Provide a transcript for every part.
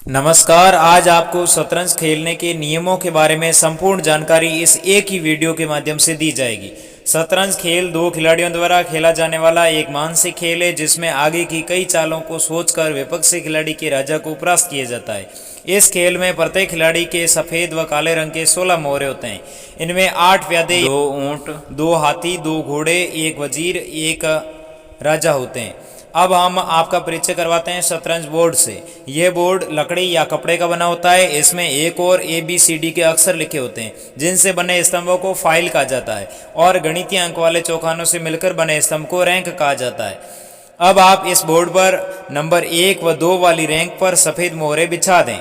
नमस्कार। आज आपको शतरंज खेलने के नियमों के बारे में संपूर्ण जानकारी इस एक ही वीडियो के माध्यम से दी जाएगी। शतरंज खेल दो खिलाड़ियों द्वारा खेला जाने वाला एक मानसिक खेल है, जिसमें आगे की कई चालों को सोचकर विपक्षी खिलाड़ी के राजा को परास्त किया जाता है। इस खेल में प्रत्येक खिलाड़ी के सफ़ेद व काले रंग के 16 मोहरे होते हैं। इनमें 8 प्यादे, 2 ऊंट, 2 हाथी, 2 घोड़े, 1 वजीर, 1 राजा होते हैं। अब हम आपका परिचय करवाते हैं शतरंज बोर्ड से। यह बोर्ड लकड़ी या कपड़े का बना होता है। इसमें एक और ABCD के अक्षर लिखे होते हैं, जिनसे बने स्तंभों को फाइल कहा जाता है, और गणितीय अंक वाले चौखानों से मिलकर बने स्तंभ को रैंक कहा जाता है। अब आप इस बोर्ड पर नंबर 1 व 2 वाली रैंक पर सफ़ेद मोहरे बिछा दें।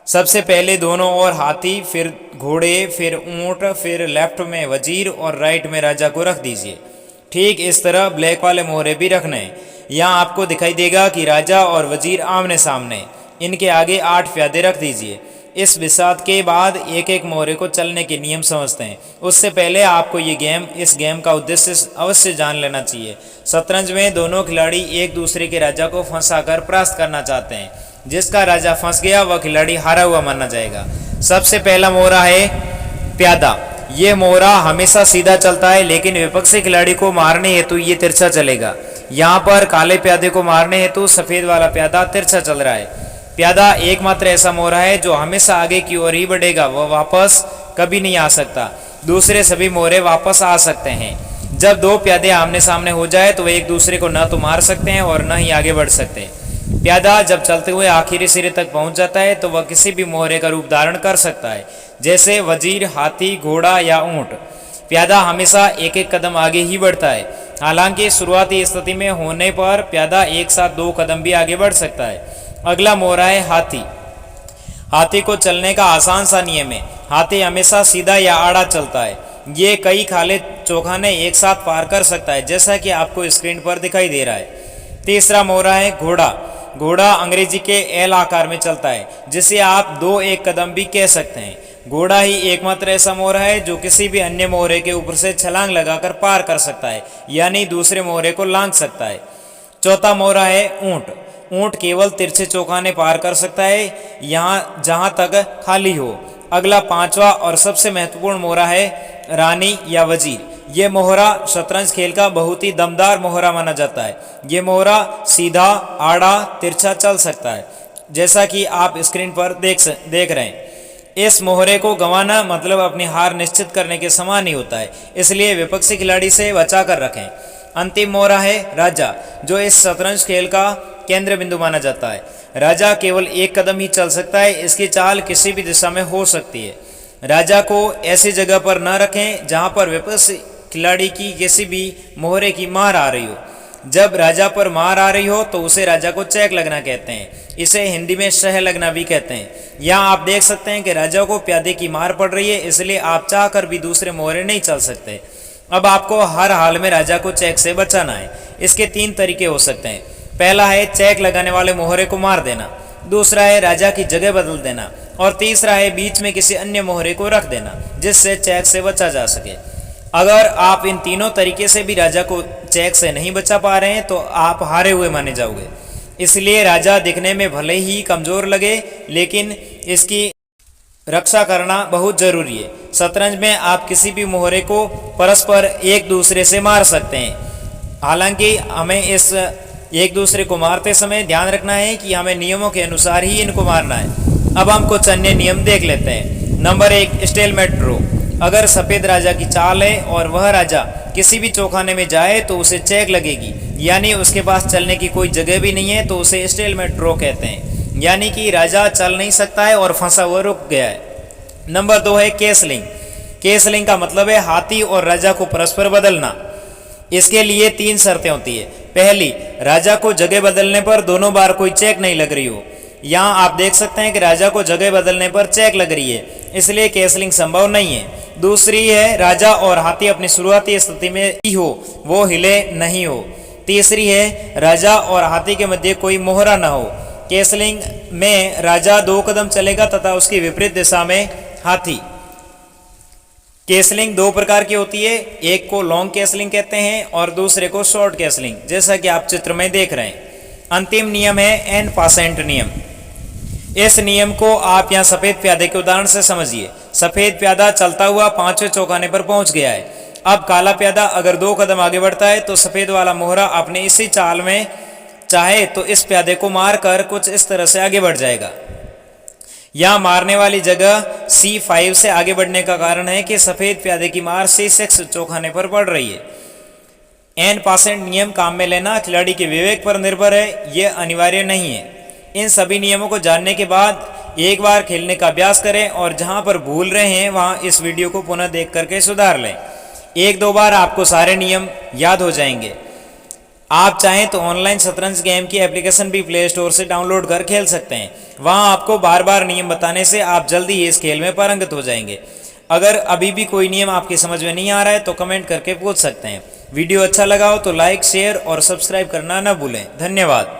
सबसे पहले दोनों ओर हाथी, फिर घोड़े, फिर ऊंट, फिर लेफ्ट में वजीर और राइट में राजा को रख दीजिए। ठीक इस तरह ब्लैक वाले मोहरे भी रखने हैं। यहाँ आपको दिखाई देगा कि राजा और वजीर आमने सामने, इनके आगे 8 प्यादे रख दीजिए। इस विषाद के बाद एक एक मोहरे को चलने के नियम समझते हैं। उससे पहले आपको इस गेम का उद्देश्य अवश्य जान लेना चाहिए। शतरंज में दोनों खिलाड़ी एक दूसरे के राजा को फंसाकर परास्त करना चाहते हैं। जिसका राजा फंस गया वह खिलाड़ी हारा हुआ माना जाएगा। सबसे पहला मोहरा है प्यादा। ये मोहरा हमेशा सीधा चलता है, लेकिन विपक्षी खिलाड़ी को मारने हेतु ये तिरछा चलेगा। यहाँ पर काले प्यादे को मारने हेतु सफ़ेद वाला प्यादा तिरछा चल रहा है। प्यादा एकमात्र ऐसा मोहरा है जो हमेशा आगे की ओर ही बढ़ेगा, वह वापस कभी नहीं आ सकता। दूसरे सभी मोहरे वापस आ सकते हैं। जब दो प्यादे आमने सामने हो जाए तो वे एक दूसरे को न तो मार सकते हैं और न ही आगे बढ़ सकते हैं। प्यादा जब चलते हुए आखिरी सिरे तक पहुंच जाता है तो वह किसी भी मोहरे का रूप धारण कर सकता है, जैसे वजीर, हाथी, घोड़ा या ऊंट। प्यादा हमेशा एक एक कदम आगे ही बढ़ता है। हालांकि शुरुआती स्थिति में होने पर प्यादा एक साथ 2 कदम भी आगे बढ़ सकता है। अगला मोहरा है हाथी। हाथी को चलने का आसान सा नियम है। हाथी हमेशा सीधा या आड़ा चलता है। ये कई खाले चौखाने एक साथ पार कर सकता है, जैसा कि आपको स्क्रीन पर दिखाई दे रहा है। तीसरा मोहरा है घोड़ा। घोड़ा अंग्रेजी के L आकार में चलता है, जिसे आप 2-1 कदम भी कह सकते हैं। घोड़ा ही एकमात्र ऐसा मोहरा है जो किसी भी अन्य मोहरे के ऊपर से छलांग लगाकर पार कर सकता है, यानी दूसरे मोहरे को लांघ सकता है। चौथा मोहरा है ऊंट। ऊंट केवल तिरछे चौखाने पार कर सकता है, यहाँ जहाँ तक खाली हो। अगला 5वां और सबसे महत्वपूर्ण मोहरा है रानी या वजीर। ये मोहरा शतरंज खेल का बहुत ही दमदार मोहरा माना जाता है। ये मोहरा सीधा, आड़ा, तिरछा चल सकता है, जैसा कि आप स्क्रीन पर देख रहे हैं। इस मोहरे को गंवाना मतलब अपनी हार निश्चित करने के समान ही होता है, इसलिए विपक्षी खिलाड़ी से बचा कर रखें। अंतिम मोहरा है राजा, जो इस शतरंज खेल का केंद्र बिंदु माना जाता है। राजा केवल 1 कदम ही चल सकता है। इसकी चाल किसी भी दिशा में हो सकती है। राजा को ऐसी जगह पर न रखें जहां पर विपक्षी खिलाड़ी की किसी भी मोहरे की मार आ रही हो। जब राजा पर मार आ रही हो तो उसे राजा को चेक लगना कहते हैं। इसे हिंदी में शह लगना भी कहते हैं। यहाँ आप देख सकते हैं कि राजा को प्यादे की मार पड़ रही है, इसलिए आप चाहकर भी दूसरे मोहरे नहीं चल सकते। अब आपको हर हाल में राजा को चेक से बचाना है। इसके 3 तरीके हो सकते हैं। पहला है चेक लगाने वाले मोहरे को मार देना, दूसरा है राजा की जगह बदल देना, और तीसरा है बीच में किसी अन्य मोहरे को रख देना, जिससे चेक से बचा जा सके। अगर आप इन तीनों तरीके से भी राजा को चेक से नहीं बचा पा रहे हैं तो आप हारे हुए माने जाओगे। इसलिए राजा दिखने में भले ही कमजोर लगे, लेकिन इसकी रक्षा करना बहुत जरूरी है। शतरंज में आप किसी भी मोहरे को परस्पर एक दूसरे से मार सकते हैं। हालांकि हमें इस एक दूसरे को मारते समय ध्यान रखना है कि हमें नियमों के अनुसार ही इनको मारना है। अब हम कुछ अन्य नियम देख लेते हैं। Number 1, stalemate draw. अगर सफ़ेद राजा की चाल है और वह राजा किसी भी चौखाने में जाए तो उसे चेक लगेगी, यानी उसके पास चलने की कोई जगह भी नहीं है, तो उसे स्टेलमेट ड्रॉ कहते हैं, यानी कि राजा चल नहीं सकता है और फंसा हुआ रुक गया है। नंबर 2 है केसलिंग। केसलिंग का मतलब है हाथी और राजा को परस्पर बदलना। इसके लिए 3 शर्तें होती है। पहली, राजा को जगह बदलने पर दोनों बार कोई चेक नहीं लग रही हो। यहाँ आप देख सकते हैं कि राजा को जगह बदलने पर चेक लग रही है, इसलिए केसलिंग संभव नहीं है। दूसरी है राजा और हाथी अपनी शुरुआती स्थिति में ही हो, वो हिले नहीं हो। तीसरी है राजा और हाथी के मध्य कोई मोहरा न हो। केसलिंग में राजा 2 कदम चलेगा तथा उसकी विपरीत दिशा में हाथी। केसलिंग 2 प्रकार की होती है, एक को लॉन्ग केसलिंग कहते हैं और दूसरे को शॉर्ट केसलिंग, जैसा कि आप चित्र में देख रहे हैं। अंतिम नियम है एन पासेंट नियम। इस नियम को आप यहाँ सफेद प्यादे के उदाहरण से समझिए। सफेद प्यादा चलता हुआ 5वें चौखाने पर पहुंच गया है। अब काला प्यादा अगर 2 कदम आगे बढ़ता है तो सफेद वाला मोहरा अपने इसी चाल में चाहे तो इस प्यादे को मारकर कुछ इस तरह से आगे बढ़ जाएगा। यहां मारने वाली जगह C5 से आगे बढ़ने का कारण है कि सफेद प्यादे की मार C6 चौखाने पर पड़ रही है। N% नियम काम में लेना खिलाड़ी के विवेक पर निर्भर है, यह अनिवार्य नहीं है। इन सभी नियमों को जानने के बाद एक बार खेलने का अभ्यास करें और जहां पर भूल रहे हैं वहां इस वीडियो को पुनः देख करके सुधार लें। 1-2 बार आपको सारे नियम याद हो जाएंगे। आप चाहें तो ऑनलाइन शतरंज गेम की एप्लीकेशन भी प्ले स्टोर से डाउनलोड कर खेल सकते हैं। वहां आपको बार बार नियम बताने से आप जल्दी ही इस खेल में पारंगत हो जाएंगे। अगर अभी भी कोई नियम आपकी समझ में नहीं आ रहा है तो कमेंट करके पूछ सकते हैं। वीडियो अच्छा लगा हो तो लाइक, शेयर और सब्सक्राइब करना न भूलें। धन्यवाद।